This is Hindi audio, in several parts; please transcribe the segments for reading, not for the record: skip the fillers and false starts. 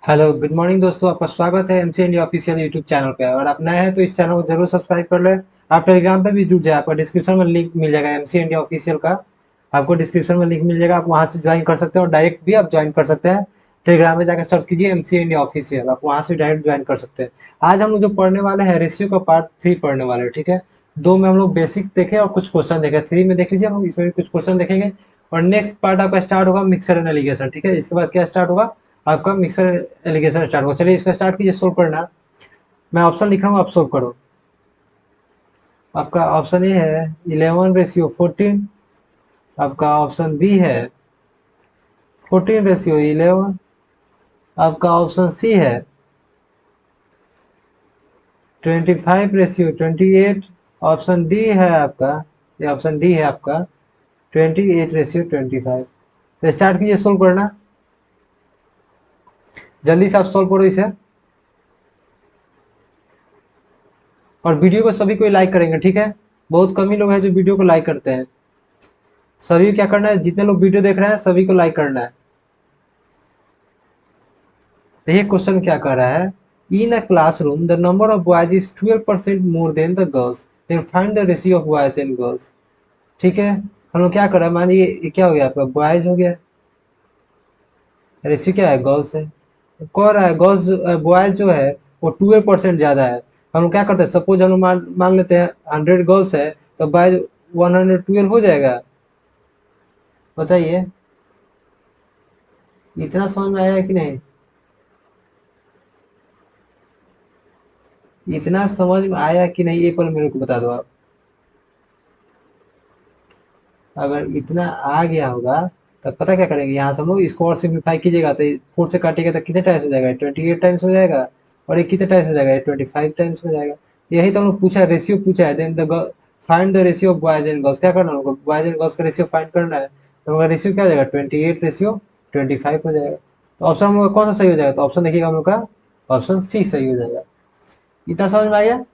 हेलो गुड मॉर्निंग दोस्तों, आपका स्वागत है MC India official YouTube channel पे। और आप नए हैं तो इस चैनल को जरूर सब्सक्राइब कर लें। आप टेलीग्राम पे भी जुड़ जाए, आपको डिस्क्रिप्शन में लिंक मिल जाएगा एमसी इंडिया ऑफिशियल का। आपको डिस्क्रिप्शन में लिंक मिल जाएगा, आप वहां से ज्वाइन कर सकते हैं और डायरेक्ट भी आप ज्वाइन कर सकते हैं। टेलीग्राम में जाकर सर्च कीजिए एमसी इंडिया ऑफिशियल, आप वहां से डायरेक्ट ज्वाइन कर सकते हैं। आज हम लोग जो पढ़ने वाले हैं रेशियो का पार्ट 3 पढ़ने वाले हैं, ठीक है। 2 में हम लोग बेसिक देखे और कुछ क्वेश्चन देखे, 3 में देख लीजिए, हम लोग इसमें भी कुछ क्वेश्चन देखेंगे। और नेक्स्ट पार्ट आपका स्टार्ट होगा मिक्सर एनालिसिस, ठीक है। इसके बाद क्या स्टार्ट होगा, आपका मिक्सर एलिगेशन स्टार्ट हो। चलिए इसका स्टार्ट कीजिए, सोल्व करना। मैं ऑप्शन लिख रहा हूँ, आप सोल्व करो। आपका ऑप्शन ए है 11:14। आपका ऑप्शन बी है 14:11। आपका ऑप्शन सी है 25:28। ऑप्शन डी है आपका, ये ऑप्शन डी है आपका 28:25। तो स्टार्ट कीजिए सोल्व करना, जल्दी से आप सोल्व करो इसे। और वीडियो को सभी कोई लाइक करेंगे, ठीक है। बहुत कम ही लोग हैं जो वीडियो को लाइक करते हैं। सभी को क्या करना है, जितने लोग वीडियो देख रहे हैं सभी को लाइक करना है। देखिए क्वेश्चन क्या कर रहा है। In a classroom the number of boys is 12% more than the girls, then find the ratio of boys and girls. ठीक है, हम लोग क्या कर रहे हैं, मान लीजिए ये क्या हो गया, आपका बॉयज हो गया, रेशियो क्या है, गर्ल्स है। कह रहा है गर्ल्स, बॉयज जो है वो 12% ज्यादा है। हम लोग क्या करते हैं, सपोज हम लोग मान लेते हैं 100 गर्ल्स है, तो बॉयज 112 हो जाएगा। बताइए, इतना समझ में आया कि नहीं? इतना समझ में आया कि नहीं, ये पर मेरे को बता दो आप। अगर इतना आ गया होगा तब पता क्या करेंगे, यहाँ से हम लोग इसको और सिंप्लीफाई कीजिएगा तो 4 से काटिएगा तो कितने टाइम्स हो जाएगा, 28 टाइम्स हो जाएगा। और ये कितने टाइम्स हो जाएगा, 25 टाइम्स हो जाएगा। यही तो हम लोग पूछा है, रेशियो पूछा है। Then the find the ratio of boys and girls, क्या करना होगा, बॉयज एंड गर्ल्स का रेशियो फाइंड करना है। तो हमारा रेशियो क्या हो जाएगा, 28:25 हो जाएगा। तो ऑप्शन हम लोग का कौन सा सही हो जाएगा, तो ऑप्शन देखिएगा हम लोग का, ऑप्शन सी सही हो जाएगा। इतना समझ में आ गया।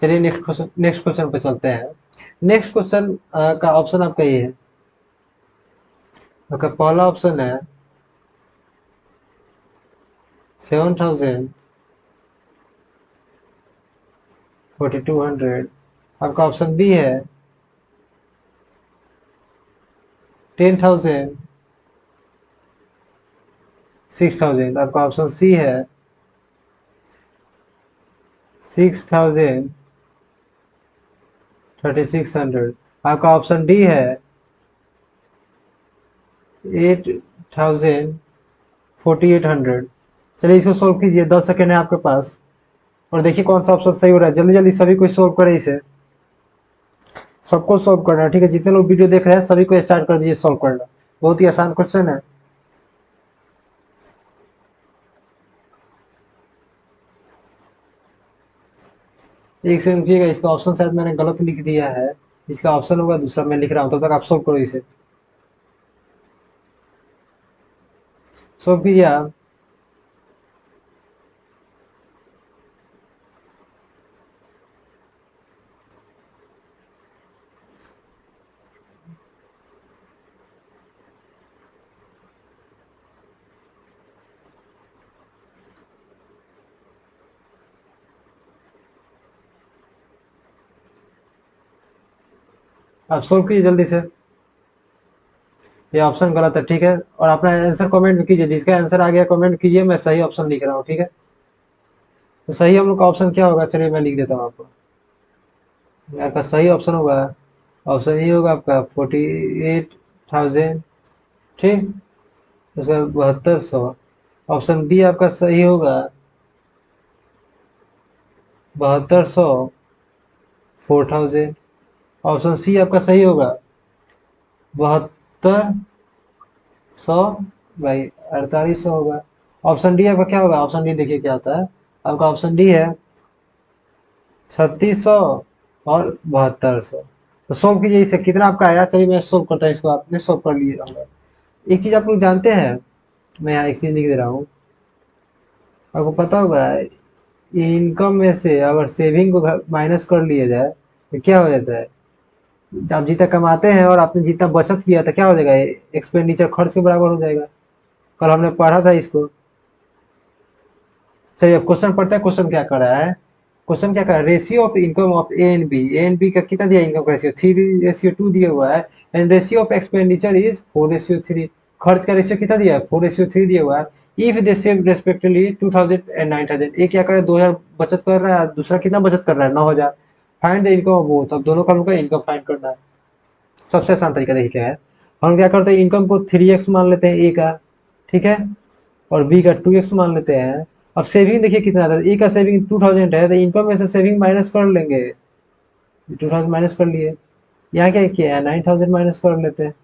चलिए नेक्स्ट क्वेश्चन पे चलते हैं। नेक्स्ट क्वेश्चन का ऑप्शन आपका ये है। आपका पहला ऑप्शन है 7,4200। आपका ऑप्शन बी है 10,000 6,000। आपका ऑप्शन सी है 6,3600। आपका ऑप्शन डी है 8,4800। चलिए इसको सोल्व कीजिए, 10 सेकेंड है आपके पास। और देखिए कौन सा ऑप्शन सही हो रहा है, जल्दी जल्दी सभी को सोल्व करे इसे। सबको सोल्व करना है, ठीक है। जितने लोग वीडियो देख रहे हैं सभी को स्टार्ट कर दीजिए सोल्व करना। बहुत ही आसान क्वेश्चन है। एक सेकंड रुकिएगा, इसका ऑप्शन शायद मैंने गलत लिख दिया है। इसका ऑप्शन होगा दूसरा, मैं लिख रहा हूँ, तब तक आप सोल्व करो इसे। सोल्व कीजिए आप। आप सोल्व कीजिए जल्दी से। ये ऑप्शन गलत है, ठीक है। और अपना आंसर कमेंट भी कीजिए, जिसका आंसर आ गया कमेंट कीजिए, मैं सही ऑप्शन लिख रहा हूँ, ठीक है। तो सही हम लोग का ऑप्शन क्या होगा, चलिए मैं लिख देता हूँ आपको। आपका सही ऑप्शन होगा, ऑप्शन ए होगा आपका 48,000, ठीक। उसका 7200। ऑप्शन बी आपका सही होगा 7200 4,000। ऑप्शन सी आपका सही होगा 7200/4800 होगा। ऑप्शन डी आपका क्या होगा, ऑप्शन डी देखिए क्या आता है। आपका ऑप्शन डी है 3600 और 7200। तो सोल्व कीजिए इसे, कितना आपका आया। चलिए मैं सोल्व करता हूँ इसको, आपने सोल्व कर लिए होंगे। एक चीज आप लोग जानते हैं, मैं यहाँ एक चीज लिख दे रहा हूँ। आपको पता होगा ये इनकम में से अगर सेविंग को माइनस कर लिया जाए तो क्या हो जाता है। आप जितना कमाते हैं और आपने जितना बचत किया था क्या हो जाएगा, एक्सपेंडिचर खर्च के बराबर हो जाएगा। कल हमने पढ़ा था इसको। चलिए अब क्वेश्चन पढ़ते हैं, क्वेश्चन क्या कर रहा है। क्वेश्चन क्या कर रहा है, ratio of income of a and b का कितना दिया, इनकम का रेशियो 3:2 दिया हुआ है, and ratio of expenditure is 4:3। खर्च का रेशियो कितना दिया है, 4:3 दिया हुआ है। If they save respectively 2000 and 9000, एक क्या करे 2000 बचत कर रहा है, दूसरा कितना बचत कर रहा है 9000। Find the income of both, अब दोनों का हम लोग का इनकम फाइंड करना है। सबसे आसान तरीका देखिए क्या है, हम क्या करते हैं इनकम को 3x मान लेते हैं ए का, ठीक है, और बी का 2x मान लेते हैं। अब सेविंग देखिए कितना था, ए का सेविंग 2000 है, तो इनकम में से सेविंग माइनस कर लेंगे, 2000 माइनस कर लिए। यहाँ क्या किया है, 9000 माइनस कर लेते हैं।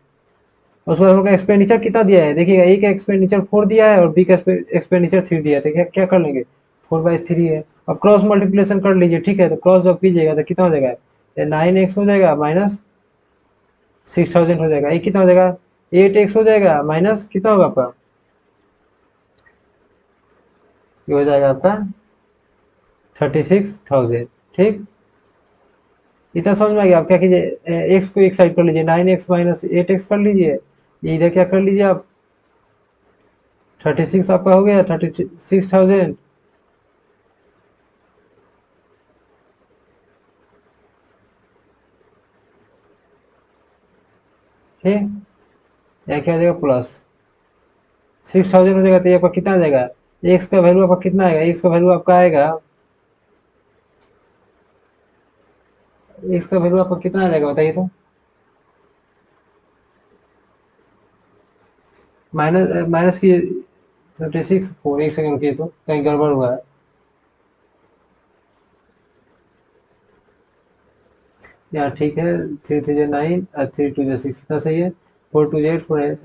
उसके बाद हम लोग का एक्सपेंडिचर कितना दिया है, देखिएगा ए का एक्सपेंडिचर 4 दिया है और बी का एक्सपेंडिचर 3 दिया है, तो क्या क्या कर लेंगे, 4/3 है। अब क्रॉस मल्टीप्लिकेशन कर लीजिए, ठीक है, तो क्रॉस जब कीजिएगा तो कितना हो जाएगा, 9x हो जाएगा माइनस 6000 हो जाएगा, ये कितना हो जाएगा, 8x हो जाएगा माइनस कितना होगा आपका, ये हो जाएगा आपका 36,000। ठीक, इतना समझ में आ गया। आप क्या कीजिए, एक्स को एक साइड कर लीजिए, 9x माइनस 8x कर लीजिए, ये इधर क्या कर लीजिए आप, 36 आपका हो गया 36,000। ठीक, यहाँ क्या हो जाएगा प्लस 6000 हो जाएगा, तो ये आपका कितना आ जाएगा, एक्स का वैल्यू आपका कितना आएगा, एक्स का वैल्यू आपका आएगा, एक्स का वैल्यू आपका कितना आ जाएगा बताइए तो, माइनस माइनस की 36 फोर, एक सेकंड रुकिए तो कहीं गड़बड़ हुआ है। यहाँ ठीक है, 3 3 9 3 2 6 इतना सही है, 4 2 8 4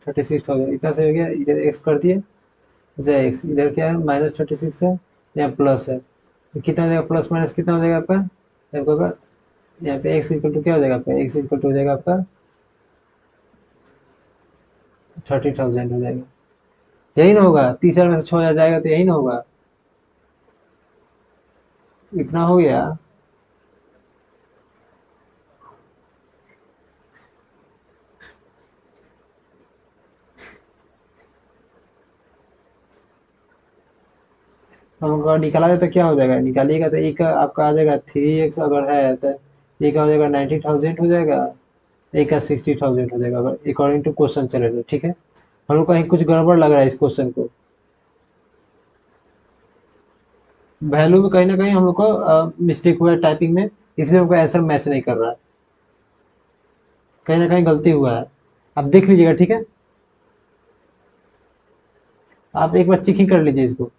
36,000 इतना सही हो गया। इधर एक्स कर दिए, अच्छा एक्स इधर क्या है -36 है, यहाँ प्लस है, तो कितना हो जाएगा, प्लस माइनस कितना हो जाएगा आपका, आपका यहाँ पे एक्स इक्वल टू क्या हो जाएगा आपका, एक्स इक्वल टू हो जाएगा आपका 30,000 हो जाएगा। यही ना होगा, 30,000 में से 6,000 जाएगा तो यही ना होगा, इतना हो गया। हम अगर निकाला जाए तो क्या हो जाएगा, निकालिएगा तो एक आपका आ जाएगा 3x, अगर है तो एक हो जाएगा 90,000 हो जाएगा, एक का 60,000 हो जाएगा, अगर अकॉर्डिंग टू क्वेश्चन चले तो। ठीक है, हम लोग कहीं कुछ गड़बड़ लग रहा है इस क्वेश्चन को, वैल्यू में कहीं ना कहीं हम लोग को मिस्टेक हुआ है टाइपिंग में, इसलिए हमको आंसर मैच नहीं कर रहा है, कहीं ना कहीं गलती हुआ है। आप देख लीजिएगा, ठीक है, आप एक बार चेकिंग कर लीजिए इसको।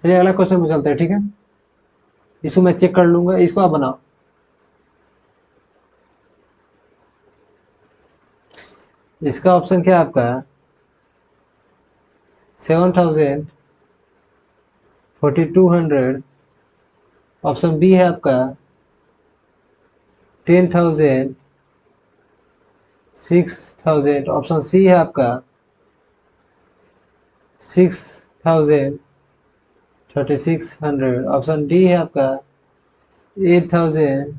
चलिए अगला क्वेश्चन में चलते हैं, ठीक है, इसको मैं चेक कर लूंगा, इसको आप बनाओ। इसका ऑप्शन क्या है आपका, 7,000, 4,200। ऑप्शन बी है आपका 10,000, 6,000। ऑप्शन सी है आपका 6,000, 3,600। ऑप्शन डी है आपका 8,000,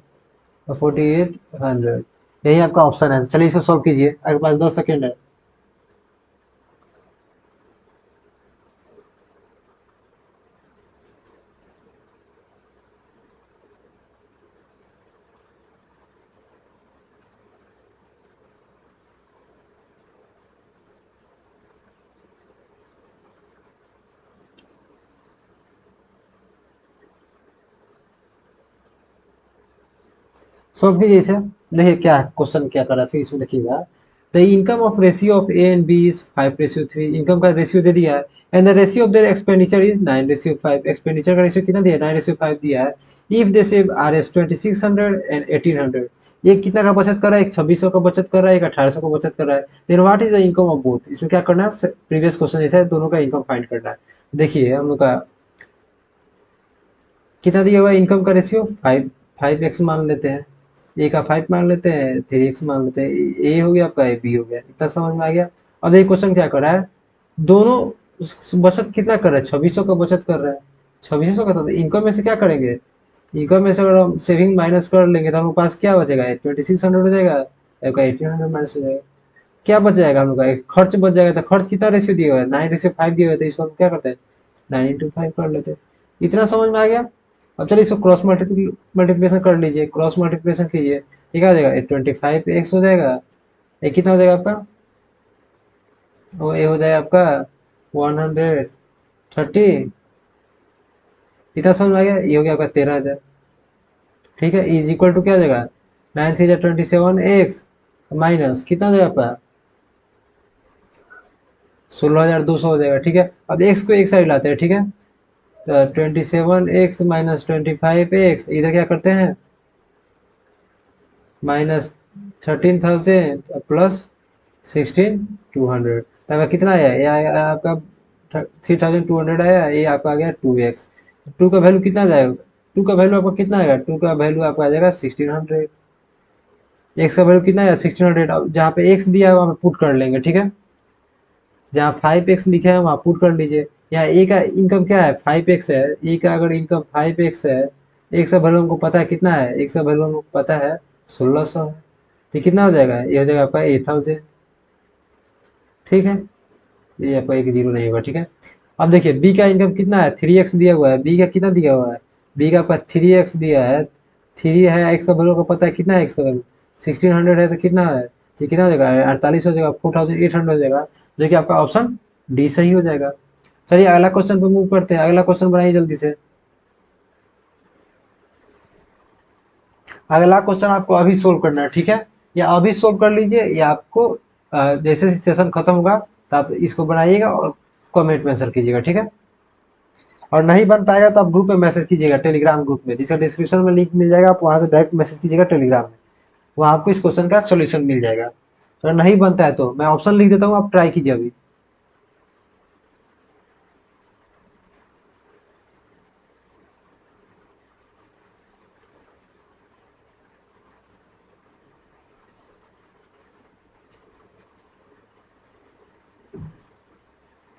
4,800। यही आपका ऑप्शन है। चलिए इसको सॉल्व कीजिए, आपके पास 10 सेकेंड है। सॉल्व कीजिए इसे, देखिए क्या क्वेश्चन क्या कर रहा है, फिर इसमें देखिएगा। The income of ratio of a and b is 5:3। Income का रेशियो दे दिया है, and the ratio of their expenditure is 9:5। Expenditure का रेशियो कितना दिया है, 9:5 दिया है। If they save R S 2,600 and 1,800, एक कितना का बचत कर रहा है, एक 2,600 का बचत कर रहा है, एक 1,800 का बचत कर रहा है, then what is the income of both. इसमें क्या करना है, प्रीवियस क्वेश्चन जैसा है, दोनों का इनकम फाइंड करना है। देखिए हम लोग का कितना दिया हुआ है, इनकम का रेशियो 5x मान लेते हैं, ए का 5 मान लेते हैं, 3x मान लेते हैं, ए हो गया आपका, ए बी हो गया, इतना समझ में आ गया। अब ये क्वेश्चन क्या कर रहा है, दोनों बचत कितना कर रहा है, 2,600 का बचत कर रहा है, 2,600 का, तो इनकम में से क्या करेंगे, इनकम में से अगर हम सेविंग माइनस कर लेंगे तो हमारे पास क्या बचेगा, 2600 हो जाएगा, आपका 1800 माइनस हो जाएगा। क्या बच जाएगा हम लोग का, एक खर्च बच जाएगा। तो खर्च कितना रेशियो दिया हुआ है, 9:5 दिया हुआ है, तो इसको हम क्या करते हैं 9:5 कर लेते हैं। इतना समझ में आ गया। अब चलिए इसको क्रॉस मल्टीप्लिकेशन कर लीजिए, क्रॉस मल्टीप्लिकेशन कीजिए, ये क्या हो जाएगा, 25x हो जाएगा, ये कितना हो जाएगा आपका, वो ये हो जाएगा आपका 130। इतना समझ में आ गया, ये हो गया आपका 13,000। ठीक है, इज इक्वल टू क्या हो जाएगा, 9 3 27x माइनस कितना हो जाएगा आपका 16,200 हो जाएगा। ठीक है, अब x को एक साइड लाते हैं। ठीक है, तो 27x माइनस 25x, इधर क्या करते हैं माइनस 13,000 प्लस 16,200, तो आपका कितना आया, ये आया आपका 3,200 आया, ये आपका आ गया 2x। टू का वैल्यू कितना जाएगा, टू का वैल्यू आपका कितना आएगा, टू का वैल्यू आपका आ जाएगा 1600। एक्स का वैल्यू कितना है 1600, अब जहाँ पे एक्स दिया है वहाँ पे पुट कर लेंगे। ठीक है, जहाँ 5x लिखा है वहाँ पुट कर लीजिए। यहाँ ए का इनकम क्या है 5x है, ए का अगर इनकम 5x है, एक्स का वैल्यू हमको पता है कितना है, एक्स का वैल्यू हमको पता है 1600 है, तो कितना हो जाएगा, ये हो जाएगा आपका 8,000। ठीक है, ये आपका एक जीरो नहीं होगा। ठीक है, अब देखिए बी का इनकम कितना है 3x दिया हुआ है, बी का कितना दिया हुआ है, बी का आपका 3x दिया है, थ्री है, एक्स का वैल्यू को पता है कितना है, एक्स का वैल्यू 1600 है, तो कितना है, तो कितना हो जाएगा 48 हो जाएगा, 4,800 हो जाएगा, जो कि आपका ऑप्शन डी सही हो जाएगा। चलिए अगला क्वेश्चन पे मूव करते हैं, अगला क्वेश्चन बनाइए जल्दी से। अगला क्वेश्चन आपको अभी सोल्व करना है। ठीक है, या अभी सोल्व कर लीजिए, या आपको जैसे सेशन खत्म होगा तो आप इसको बनाइएगा और कमेंट में आंसर कीजिएगा। ठीक है, और नहीं बन पाएगा तो आप ग्रुप में मैसेज कीजिएगा, टेलीग्राम ग्रुप में, जिसका डिस्क्रिप्शन में लिंक मिल जाएगा, आप वहां से डायरेक्ट मैसेज कीजिएगा टेलीग्राम में, वहाँ आपको इस क्वेश्चन का सोल्यूशन मिल जाएगा। अगर नहीं बनता है तो मैं ऑप्शन लिख देता हूँ, आप ट्राई कीजिए अभी।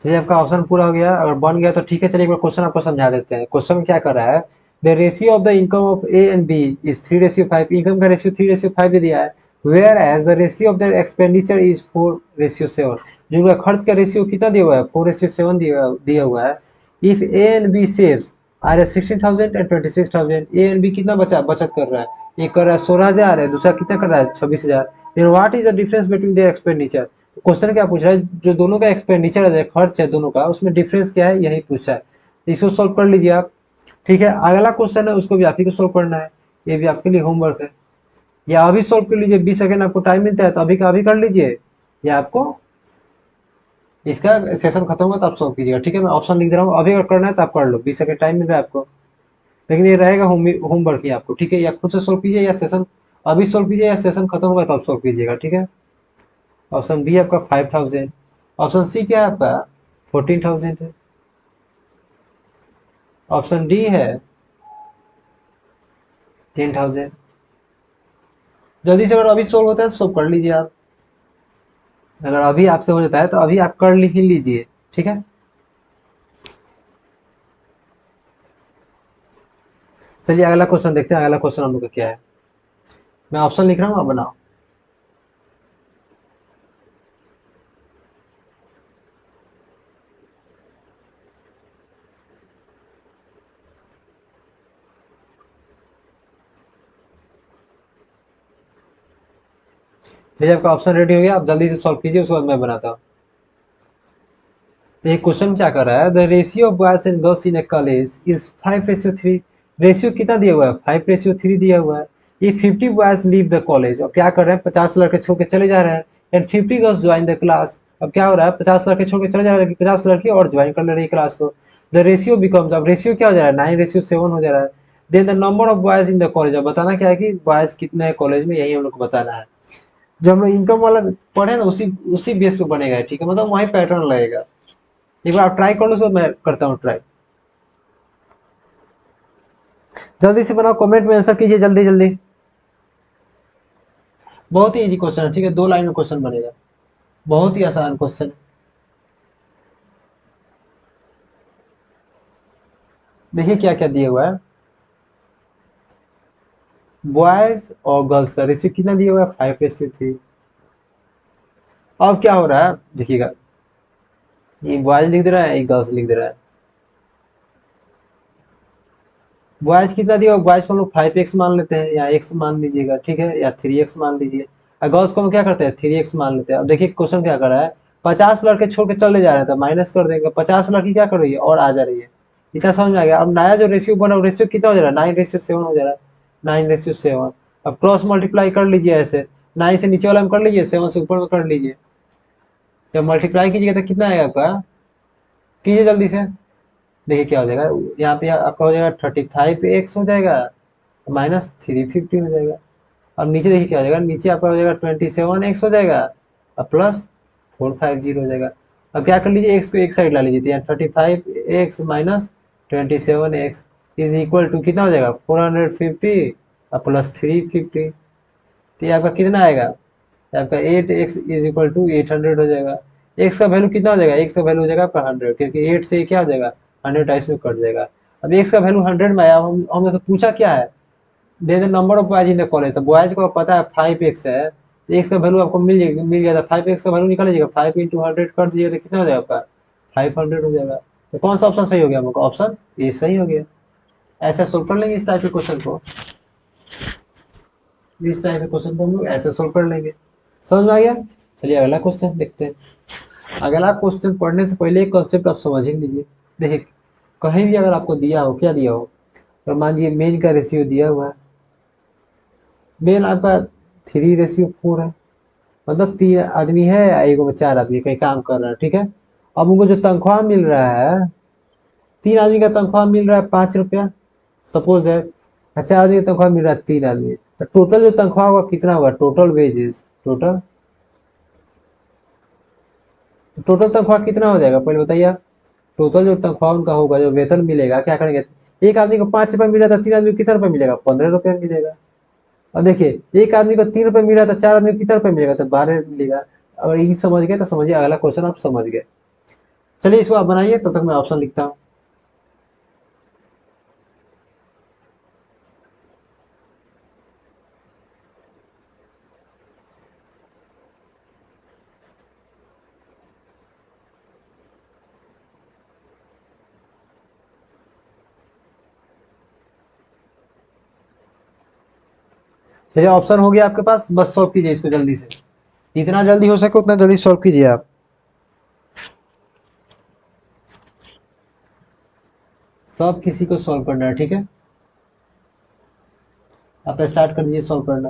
चलिए आपका ऑप्शन पूरा हो गया, अगर बन गया तो ठीक है। चलिए एक बार क्वेश्चन आपको समझा देते हैं। क्वेश्चन में क्या कर रहा है, the ratio of the income of a and b is 3:5, income का रेशियो 3:5 दे दिया है, whereas the ratio of the expenditure is 4:7। जो उनका खर्च का रेशियो कितना दिया हुआ है 4:7 दिया हुआ है। If a and b saves R 16,000 and 26,000, a and b कितना बचत कर रहा है, एक कर रहा है 16,000 है, दूसरा कितना कर रहा है 26,000, then what is the difference between their expenditure. Question क्या पूछ रहा है, जो दोनों का एक्सपेंडिचर है, खर्च है दोनों का, उसमें डिफरेंस क्या है, यही पूछा है। इसको सोल्व कर लीजिए आप। ठीक है, अगला क्वेश्चन है उसको भी आप ही को सोल्व करना है, ये भी आपके लिए होमवर्क है। या अभी सोल्व कर लीजिए, 20 सेकंड आपको टाइम मिलता है तो अभी का अभी कर लीजिए, या आपको इसका सेशन खत्म होगा तो आप सोल्व कीजिएगा। ठीक है, मैं ऑप्शन लिख दे रहा हूँ, अभी अगर करना है तो आप कर लो, 20 सेकंड टाइम मिल रहा है आपको, लेकिन ये रहेगा होमवर्क ही आपको। ठीक है, या खुद से सोल्व कीजिए, या सेशन अभी सोल्व कीजिए, या सेशन खत्म होगा तो आप सोल्व कीजिएगा। ठीक है, ऑप्शन बी आपका 5,000, ऑप्शन सी क्या है आपका 14,000 है, ऑप्शन डी है 10,000। जल्दी से, अगर अभी सोल्व होता है तो सोल्व कर लीजिए आप, अगर अभी आपसे हो जाता है तो अभी आप कर ही लीजिए। ठीक है, चलिए अगला क्वेश्चन देखते हैं, अगला क्वेश्चन हम लोग का क्या है। मैं ऑप्शन लिख रहा हूँ, आप बनाओ। चलिए आपका ऑप्शन रेडी हो गया, आप जल्दी से सॉल्व कीजिए, उसके बाद मैं बनाता हूँ। तो ये क्वेश्चन क्या कर रहा है, the ratio of boys and girls in A college is 5:3। Ratio कितना दिया हुआ है 5:3 दिया हुआ है। ये 50 बॉयज लीव द कॉलेज, अब क्या कर रहे हैं 50 लड़के छोड़ के चले जा रहे हैं, and 50 girls join the class. अब क्या हो रहा है 50 लड़के छोड़ के चले जा रहे हैं, 50 लड़के और ज्वाइन कर ले रही क्लास को। द रेशियो बिकम्स, अब रेशियो क्या हो जा रहा है 9:7 हो जा रहा है। Then the number of boys in the college, अब बताना क्या है कि बॉयज कितने हैं कॉलेज में, यही हम लोग को बताना है। जो हम लोग इनकम वाला पढ़े ना, उसी उसी बेस पे बनेगा। ठीक है, मतलब वही पैटर्न लगेगा। एक बार आप ट्राई कर लो, उसको मैं करता हूँ ट्राई। जल्दी से बनाओ, कमेंट में आंसर कीजिए जल्दी जल्दी। बहुत ही इजी क्वेश्चन है। ठीक है, 2 लाइन में क्वेश्चन बनेगा, बहुत ही आसान क्वेश्चन है। देखिए क्या क्या दिया हुआ है, बॉयज और गर्ल्स का रेशियो कितना दिया हुआ है, 5:3। अब क्या हो रहा है देखिएगा, ये बॉयज लिख दे रहा है, ये गर्ल्स लिख दे रहा है। बॉयज कितना दिया हुआ, बॉयज को हम लोग 5x मान लेते हैं, या x मान लीजिएगा, ठीक है, या 3x मान लीजिए। और गर्ल्स को हम क्या करते हैं, 3x मान लेते हैं। अब देखिए क्वेश्चन क्या कर रहा है, 50 लड़के छोड़ के चले जा रहे थे, माइनस कर देंगे, 50 लड़की क्या कर रही है, और आ जा रही है। इतना समझ में आ गया। अब नया जो रेशियो बना, रेशियो कितना हो जा रहा है, 9:7 हो जा रहा है, 9:7। अब क्रॉस मल्टीप्लाई कर लीजिए ऐसे, 9 से नीचे वाला में कर लीजिए, 7 से ऊपर में कर लीजिए। जब मल्टीप्लाई कीजिएगा तो कितना आएगा आपका, कीजिए जल्दी से। देखिए क्या हो जाएगा, यहाँ पे आपका हो जाएगा 35x हो जाएगा, -350 हो जाएगा। और नीचे देखिए क्या हो जाएगा, नीचे आपका हो जाएगा 27x हो जाएगा, और +450 हो जाएगा। अब क्या कर लीजिए, एक्स को एक साइड ला लीजिए, तो यहाँ 35x -27x is equal to कितना हो जाएगा, 450 और +350। तो ये आपका कितना आएगा, ये आपका 8x इज इक्वल टू 800 हो जाएगा। एक्स का वैल्यू कितना हो जाएगा, एक्स का वैल्यू हो जाएगा आपका 100, क्योंकि 8 से क्या हो जाएगा, 100 इसमें कट जाएगा। अब एक्स का वैल्यू 100 में आया, हमने तो पूछा क्या है, दे the number of boys in the college. तो बॉयज को पता है 5x है, तो एक्स का वैल्यू आपको मिल गया था, 5x का वैल्यू निकाल लीजिएगा, 5 × 100 कर दीजिएगा तो कितना हो जाएगा आपका, 500 हो जाएगा। तो कौन सा ऑप्शन सही हो गया हमको, ऑप्शन ए सही हो गया। ऐसे सोल्व कर लेंगे इस टाइप के क्वेश्चन को, इस टाइप के क्वेश्चन को हम लोग ऐसे सोल्व कर लेंगे। समझ में आ गया। चलिए अगला क्वेश्चन देखते हैं। अगला क्वेश्चन पढ़ने से पहले एक कॉन्सेप्ट आप समझ ही लीजिए। देखिए कहीं भी अगर आपको दिया हो, क्या दिया हो, तो मान लीजिए मेन का रेशियो दिया हुआ है, मेन आपका 3:4 है, मतलब 3 आदमी है, एक में 4 आदमी कहीं काम कर रहा है, ठीक है। अब उनको जो तनख्वाह मिल रहा है, 3 आदमी का तनख्वाह मिल रहा है 5 रुपया, सपोज है, 4 आदमी का तनख्वाह मिल रहा है 3 आदमी, तो टोटल जो तनख्वाह होगा कितना होगा, टोटल वेजेस, टोटल टोटल तनख्वाह कितना हो जाएगा, पहले बताइए आप। टोटल जो तनख्वाह उनका होगा, जो वेतन मिलेगा, क्या करेंगे, एक आदमी को 5 रुपया मिल रहा था, 3 आदमी को कितना रुपया मिलेगा, 15 रुपया मिलेगा। अब देखिए एक आदमी को 3 रुपये मिल रहा था, 4 आदमी को कितना रुपये मिलेगा, तो 12 मिलेगा। अगर ये समझ गए तो समझिए अगला क्वेश्चन आप समझ गए। चलिए इसको आप बनाइए, तब तक मैं ऑप्शन लिखता हूँ। चलिए ऑप्शन हो गया आपके पास, बस सॉल्व कीजिए इसको जल्दी से, जितना जल्दी हो सके उतना जल्दी सॉल्व कीजिए आप। सब किसी को सॉल्व करना है, ठीक है, आप स्टार्ट कर दीजिए सॉल्व करना।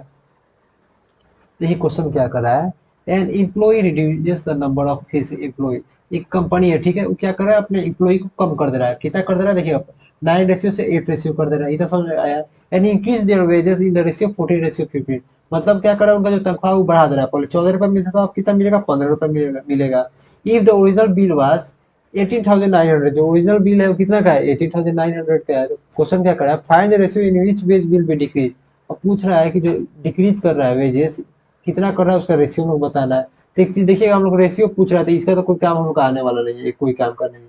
देखिए क्वेश्चन क्या कर रहा है, an employ reduces the number of his employ. एक कंपनी है, ठीक है, वो क्या कर रहा है, अपने एम्प्लॉय को कम कर दे रहा है, कितना कर दे रहा है, देखिए 9 रेशियो से 8 रेशियो कर दे रहा है, इतना समझ में आया। And increase their wages in the ratio 14:15। मतलब क्या कर रहा है, उनका जो तनख्वाह वो बढ़ा दे रहा है, पहले 14 रुपया मिलता था, अब कितना मिलेगा, 15 रुपया मिलेगा। If the original bill was 18,900, जो ओरिजिनल बिल है वो कितना का है, 18,900 का है। तो क्वेश्चन क्या कर रहा है, find the ratio in which ways will be decrease. और पूछ रहा है कि जो डिक्रीज कर रहा है वेजेस, कितना कर रहा है उसका रेशियो हम लोग बताना है। तो एक चीज देखिएगा, हम लोग रेशियो पूछ रहा था, इसका तो कोई काम हम लोग का आने वाला नहीं है, कोई काम का नहीं है।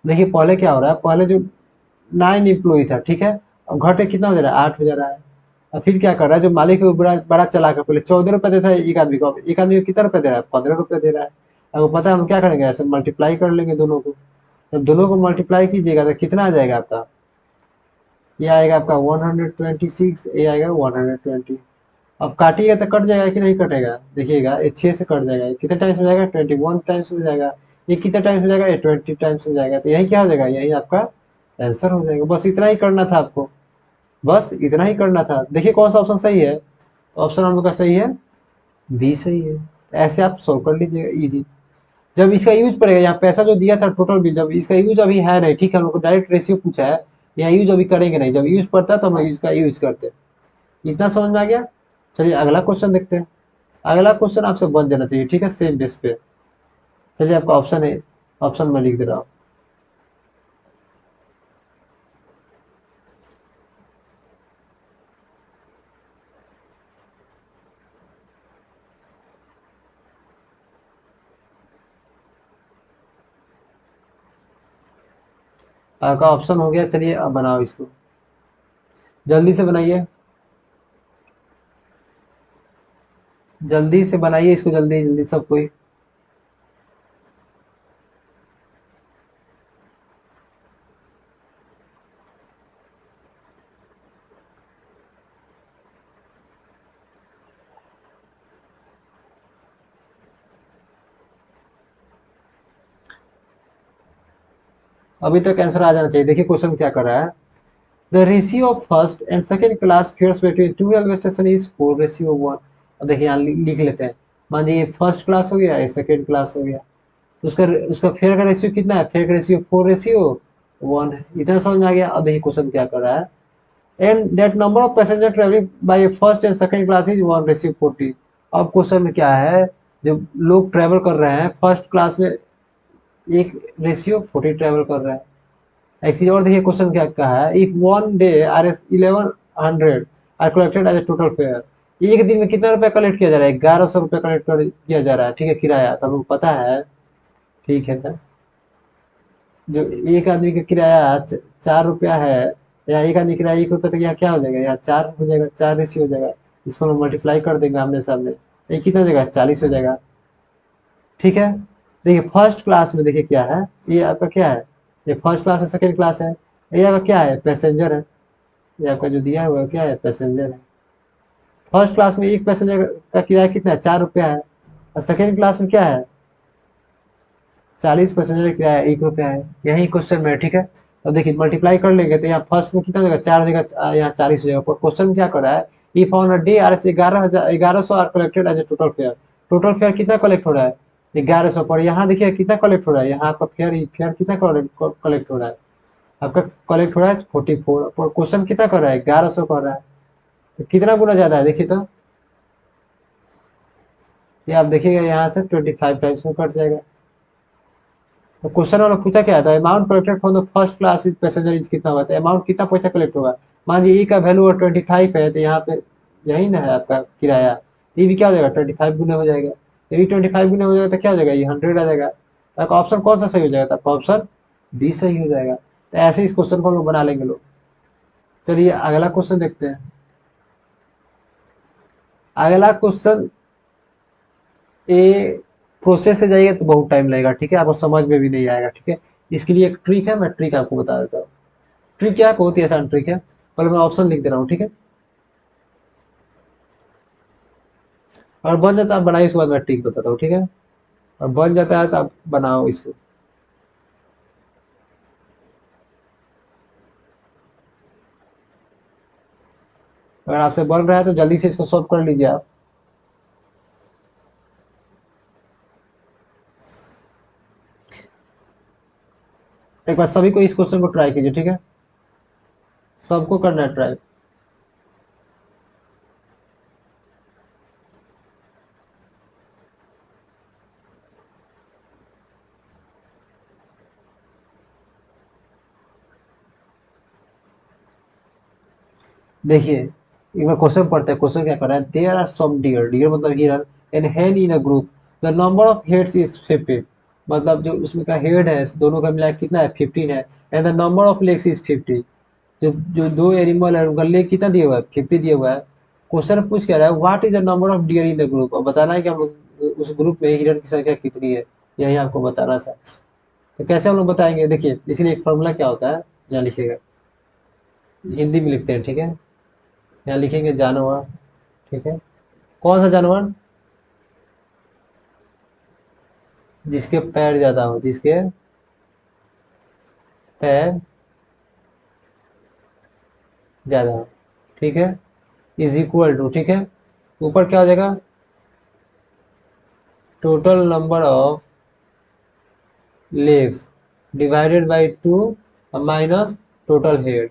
देखिए पहले क्या हो रहा है, पहले जो 9 एम्प्लॉय था, ठीक है, अब घटे कितना हो जा रहा है, 8 हो जा रहा है। और फिर क्या कर रहा है, जो मालिक है वो बड़ा बड़ा चला कर, पहले 14 रुपया देता है एक आदमी को, अब एक आदमी को कितना रुपया दे रहा है, 15 रुपया दे रहा है। अब वो पता है हम क्या करेंगे, ऐसे मल्टीप्लाई कर लेंगे दोनों को। जब दोनों को मल्टीप्लाई कीजिएगा तो कितना आ जाएगा आपका, ये आएगा आपका 126, ये आएगा 120। अब काटिएगा तो कट जाएगा कि नहीं कटेगा, देखिएगा ये 6 से कट जाएगा, ये कितने टाइम्स हो जाएगा, 21 टाइम्स हो जाएगा। ये कितने टाइम्स हो जाएगा, ये 20 टाइम्स हो जाएगा। तो यही क्या हो जाएगा, यही आपका आंसर हो जाएगा। बस इतना ही करना था आपको, बस इतना ही करना था। देखिए कौन सा ऑप्शन सही है, तो ऑप्शन हम लोग का सही है, बी सही है। ऐसे आप सोल्व कर लीजिएगा इजी। जब इसका यूज पड़ेगा, यहाँ पैसा जो दिया था टोटल बिल, जब इसका यूज अभी है नहीं, ठीक है, हम लोग को डायरेक्ट रेशियो पूछा है, यहाँ यूज अभी करेंगे नहीं, जब यूज पड़ता है तो हम इसका यूज करते हैं। इतना समझ में आ गया। चलिए अगला क्वेश्चन देखते हैं। अगला क्वेश्चन आपसे बन जाना चाहिए, ठीक है, सेम बेस पे। चलिए आपका ऑप्शन है, ऑप्शन में लिख दे रहा हूँ। आपका ऑप्शन हो गया, चलिए अब बनाओ इसको, जल्दी से बनाइए। जल्दी से बनाइए इसको, जल्दी जल्दी सब कोई। अभी तक आंसर आ जाना चाहिए। देखिए क्वेश्चन क्या कर रहा है। The ratio of first and second class fares between two railway station is 4:1। अब देखिए यहाँ लिख लेते हैं। मान लीजिए फर्स्ट क्लास हो गया, ये सेकंड क्लास हो गया, तो उसका उसका फेयर का रेशियो कितना है? फेयर का रेशियो 4:1 है। इतना समझ में आ गया। अब देखिए क्वेश्चन क्या कर रहा है। And that number of passenger travelling by first and second class is 1:40। अब क्वेश्चन में क्या है, जब लोग ट्रेवल कर रहे हैं फर्स्ट क्लास में, एक रेशियो 40 ट्रेवल कर रहा है। एक चीज और देखिए क्वेश्चन क्या कहा है। If one day R S 1100 are collected as a total fare. एक दिन में कितना रुपया कलेक्ट किया जा रहा है? 1100 रुपया कलेक्ट किया जा रहा है, ठीक है, किराया। तो हमको पता है, ठीक है ना, जो एक आदमी का किराया 4 रुपया है, या एक आदमी किराया 1 रुपया, तो यहाँ क्या हो जाएगा? यहाँ 4 हो जाएगा, 4 रेशियो हो जाएगा। इसको हम मल्टीप्लाई कर देंगे आमने सामने, ये कितना हो जाएगा? 40 हो जाएगा, ठीक है। देखिए फर्स्ट क्लास में देखिए क्या है, ये आपका क्या है? ये फर्स्ट क्लास है, सेकंड क्लास है। ये आपका क्या है? पैसेंजर है। ये आपका जो दिया हुआ है क्या है? पैसेंजर है। फर्स्ट क्लास में एक पैसेंजर का किराया कितना है? 4 रुपया है। और सेकंड क्लास में क्या है? 40 पैसेंजर का किराया 1 रुपया है। यही क्वेश्चन में, ठीक है। अब देखिए मल्टीप्लाई कर लेंगे तो यहाँ फर्स्ट में कितना हो जाएगा? 4 हो जाएगा, यहाँ 40 हो जाएगा। पर क्वेश्चन में क्या कर रहा है, if on a day R 1100 are collected as a total fare. Total fare कितना कलेक्ट हो रहा है? 1100। पर यहाँ देखिए कितना कलेक्ट हो रहा है, यहाँ आपका फेयर फेयर कितना कलेक्ट हो रहा है? आपका कलेक्ट हो रहा है 44। पर क्वेश्चन कितना कर रहा है? 1100 कर रहा है। तो कितना गुना ज्यादा है देखिए तो। ये आप देखिएगा यहाँ से 25 टाइम्स में कट जाएगा। तो क्वेश्चन वाला पूछा क्या था? Amount collected from the first class is passenger is कितना हुआ था? अमाउंट कितना पैसा कलेक्ट होगा? मान लीजिए ई का वैल्यू 25 है, तो यहाँ पे यही ना है आपका किराया। ये भी क्या हो जाएगा? 25 गुना हो जाएगा। ये भी 25 गुना हो जाएगा तो क्या हो जाएगा? ये 100 आ जाएगा। तो आपका ऑप्शन कौन सा सही हो जाएगा? तो आपका ऑप्शन बी सही हो जाएगा। तो ऐसे इस क्वेश्चन को हम लोग बना लेंगे लोग। चलिए अगला क्वेश्चन देखते हैं। अगला क्वेश्चन, ये प्रोसेस से जाइएगा तो बहुत टाइम लगेगा, ठीक है, आपको समझ में भी नहीं आएगा, ठीक है। इसके लिए एक ट्रिक है, मैं ट्रिक आपको बता देता हूँ। ट्रिक क्या है? बहुत ही आसान ट्रिक है। पहले मैं ऑप्शन लिख दे रहा हूँ, ठीक है। और बन जाता है आप बनाइए, उसके बाद मैं ट्रिक बताता हूँ, ठीक है। और बन जाता है तो आप बनाओ इसको। अगर आपसे बन रहा है तो जल्दी से इसको सॉल्व कर लीजिए आप। एक बार सभी को इस क्वेश्चन को ट्राई कीजिए, ठीक है। सबको करना है ट्राई। देखिए एक बार क्वेश्चन पढ़ते हैं। क्वेश्चन क्या कर रहा है? There are some deer, deer मतलब हिरन, and hen in a group. The number of heads is 15। मतलब जो उसमें का हेड है दोनों का मिला के कितना है? 15 है। And the number of legs is 50। जो जो दो एनिमल है उनका लेग कितना दिया हुआ है? 50 दिया हुआ है। क्वेश्चन पूछ क्या रहा है? What is the number of dear in the group. और बताना है कि हम लोग उस ग्रुप में हिरन की संख्या कितनी है, यही आपको बताना था। तो कैसे हम लोग बताएंगे? देखिए इसीलिए एक फॉर्मूला क्या होता है, यहाँ लिखिएगा, हिंदी में लिखते हैं, ठीक है। यहाँ लिखेंगे जानवर, ठीक है। कौन सा जानवर? जिसके पैर ज्यादा हो, जिसके पैर ज्यादा हो, ठीक है, इज इक्वल टू, ठीक है, ऊपर क्या हो जाएगा? Total number of legs divided by 2 minus total head.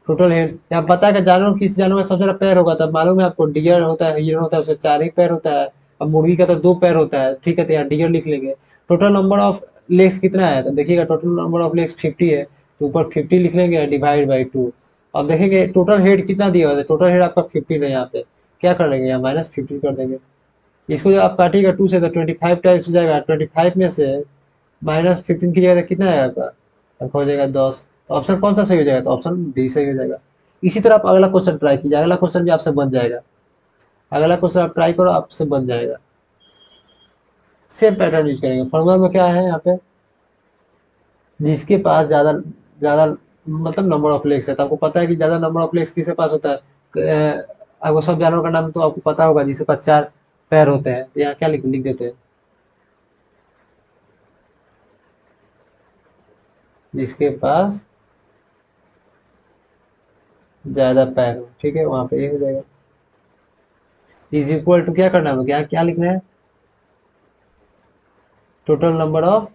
Total head यहाँ पता है कि जानवर किस जानवर में सबसे ज्यादा पैर होगा, तब मालूम है आपको। डियर होता है, हिरन होता है, उसके 4 ही पैर होता है। अब मुर्गी का तो 2 पैर होता है, ठीक है, तो यहाँ डियर लिख लेंगे। टोटल नंबर ऑफ लेग्स कितना है? तो देखिएगा टोटल नंबर ऑफ लेग्स 50 है, तो ऊपर 50 लिख लेंगे डिवाइड बाई 2। अब देखेंगे टोटल हेड कितना दिया हुआ है। टोटल हेड आपका 15 है। यहाँ पे क्या कर लेंगे? यहाँ -15 कर देंगे। इसको जो आप काटिएगा 2 से तो 25 टाइप्स हो जाएगा। 25 में से -15 की जगह कितना आएगा आपका? आपका हो जाएगा 10। तो ऑप्शन कौन सा सही हो जाएगा? तो ऑप्शन डी सही हो जाएगा। इसी तरह आप अगला क्वेश्चन ट्राई कीजिए, अगला क्वेश्चन भी आपसे बन जाएगा, अगला क्वेश्चन आप ट्राई करो, आपसे बन जाएगा। सेम पैटर्न यूज करेंगे। फॉर्मूला में क्या है यहाँ पे, जिसके पास ज्यादा ज्यादा मतलब नंबर ऑफ लेग्स है, तो आपको पता है कि ज्यादा नंबर ऑफ लेग्स किसके पास होता है। आपको सब जानवरों का नाम तो आपको पता होगा, जिसके पास 4 पैर होते हैं, तो यहाँ क्या लिख लिख देते हैं, जिसके पास ज्यादा पैर हो, ठीक है, वहां पे ये हो जाएगा। इज इक्वल टू क्या करना है, क्या क्या लिखना है, total number of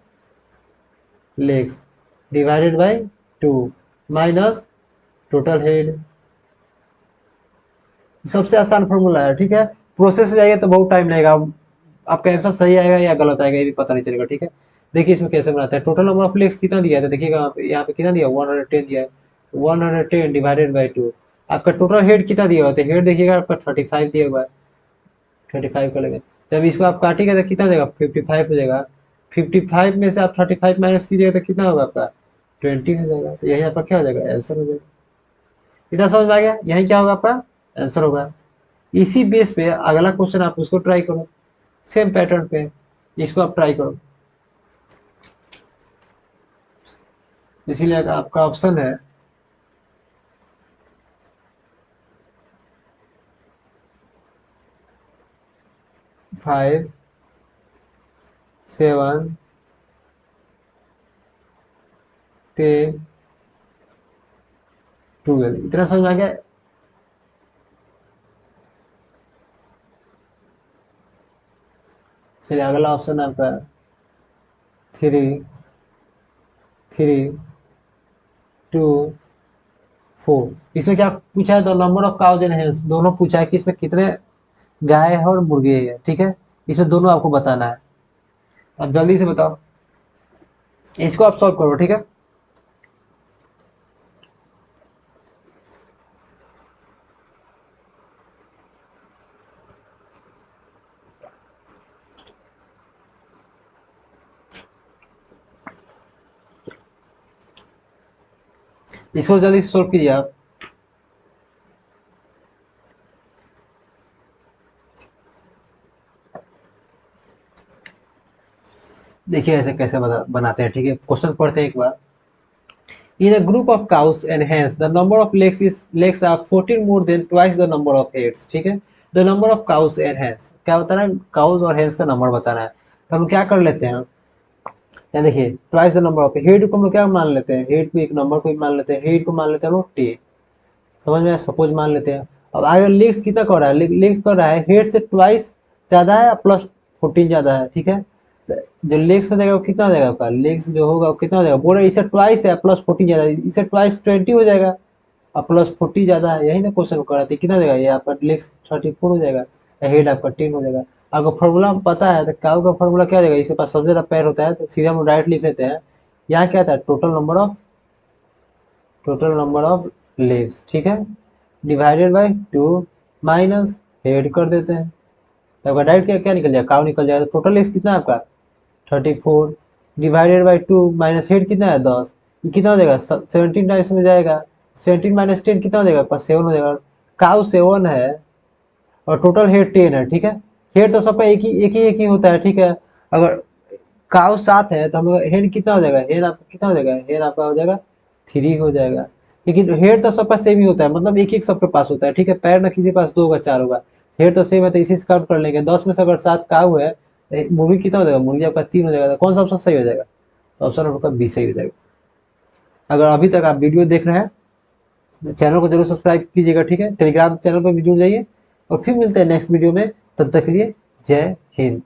legs divided by 2 minus total head. सबसे आसान फॉर्मूला है, ठीक है। प्रोसेस से जाएगा तो बहुत टाइम लगेगा, आपका आंसर सही आएगा या गलत आएगा ये भी पता नहीं चलेगा, ठीक है। देखिए इसमें कैसे बनाते हैं, टोटल नंबर ऑफ लेग्स कितना दिया है, तो देखिएगा यहाँ पे कितना दिया, 110 दिया है, 110 डिवाइडेड बाई 2। आपका टोटल हेड कितना दिया हुआ है, हेड देखिएगा आपका 35 दिया हुआ है, 35 का लगेगा। जब इसको आप काटिएगा तो कितना हो जाएगा, 55 हो जाएगा। 55 में से आप 35 माइनस कीजिएगा तो कितना होगा आपका, 20 हो जाएगा। तो यही आपका क्या हो जाएगा, आंसर हो जाएगा। इतना समझ में आ गया, यही क्या होगा आपका आंसर होगा। इसी बेस पे अगला क्वेश्चन आप उसको ट्राई करो, सेम पैटर्न पे इसको आप ट्राई करो। इसीलिए आपका ऑप्शन है 5, 7, 10, 12। इतना समझ में आ गया। चलिए अगला ऑप्शन आपका 3, 3, 2, 4। इसमें क्या पूछा है, the number of cows and hens, दोनों पूछा है कि इसमें कितने गाय है और मुर्गे है, ठीक है। इसमें दोनों आपको बताना है, अब जल्दी से बताओ, इसको आप सॉल्व करो, ठीक है। इसको जल्दी से सॉल्व कीजिए आप। देखिए ऐसे कैसे बनाते हैं, ठीक है। क्वेश्चन पढ़ते हैं एक बार। In a group of cows and hens, the number of legs are 14 more than twice the number of heads, ठीक है। The number of cows and hens, क्या बताना है, cows और hens का नंबर बताना है। तो हम क्या कर लेते हैं, क्या देखिए, twice the number of head को हम लोग क्या मान लेते हैं, हेड को एक नंबर को मान लेते हैं, हेड को मान लेते हैं हम लोग 10, समझ में, सपोज मान लेते हैं। अब आगे लेग्स कितना कर रहा है, लेग्स कर रहा है हेड से ट्वाइस ज्यादा है प्लस 14 ज्यादा है, ठीक है। तो जो लेग्स हो जाएगा वो कितना हो जाएगा आपका, लेग्स जो होगा वो कितना हो जाएगा, बोल रहे इससे ट्वाइस है प्लस 14 ज्यादा है, इससे ट्वाइस 20 हो जाएगा और प्लस 40 ज्यादा है, यही ना क्वेश्चन कर रहा था, कितना हो जाएगा, ये आपका लेग्स 34 हो जाएगा, हेड आपका 10 हो जाएगा। आपको फॉर्मूला पता है तो काउ का फॉर्मूला क्या हो जाएगा, इसके पास सबसे ज्यादा पैर होता है तो सीधा हम डायरेक्ट लिख लेते हैं। यहाँ क्या था, टोटल नंबर ऑफ लेग्स, ठीक है, डिवाइडेड बाय 2 माइनस हेड कर देते हैं, तो आपका डायरेक्ट क्या क्या निकल जाएगा, काउ निकल जाएगा। तो टोटल लेग्स कितना है आपका 34 डिवाइडेड बाई 2 माइनस हेड कितना है 10, ये कितना हो जाएगा 17 टाइम्स में जाएगा, 17 माइनस 10 कितना हो जाएगा आपका 7 हो जाएगा। काउ 7 है और टोटल हेड 10 है, ठीक है। हेड तो सबका एक ही होता है, ठीक है। अगर काउ 7 है तो हम हेड कितना हो जाएगा, हेड आपका कितना हो जाएगा, हेड आपका हो जाएगा 3 हो जाएगा। लेकिन हेड तो सबका सेम ही होता है, मतलब एक एक सबके पास होता है, ठीक है। पैर ना किसी के पास 2 होगा 4 होगा, हेड तो सेम है, तो इसी से काउंट कर लेंगे। 10 में से अगर 7 काउ है तो मुर्गी कितना हो जाएगा, मुर्गी आपका 3 हो जाएगा। तो कौन सा ऑप्शन सही हो जाएगा, तो ऑप्शन आपका बी सही हो जाएगा। अगर अभी तक आप वीडियो देख रहे हैं तो चैनल को जरूर सब्सक्राइब कीजिएगा, ठीक है। टेलीग्राम चैनल पर भी जुड़ जाइए और फिर मिलते हैं नेक्स्ट वीडियो में, तब तक के लिए जय हिंद।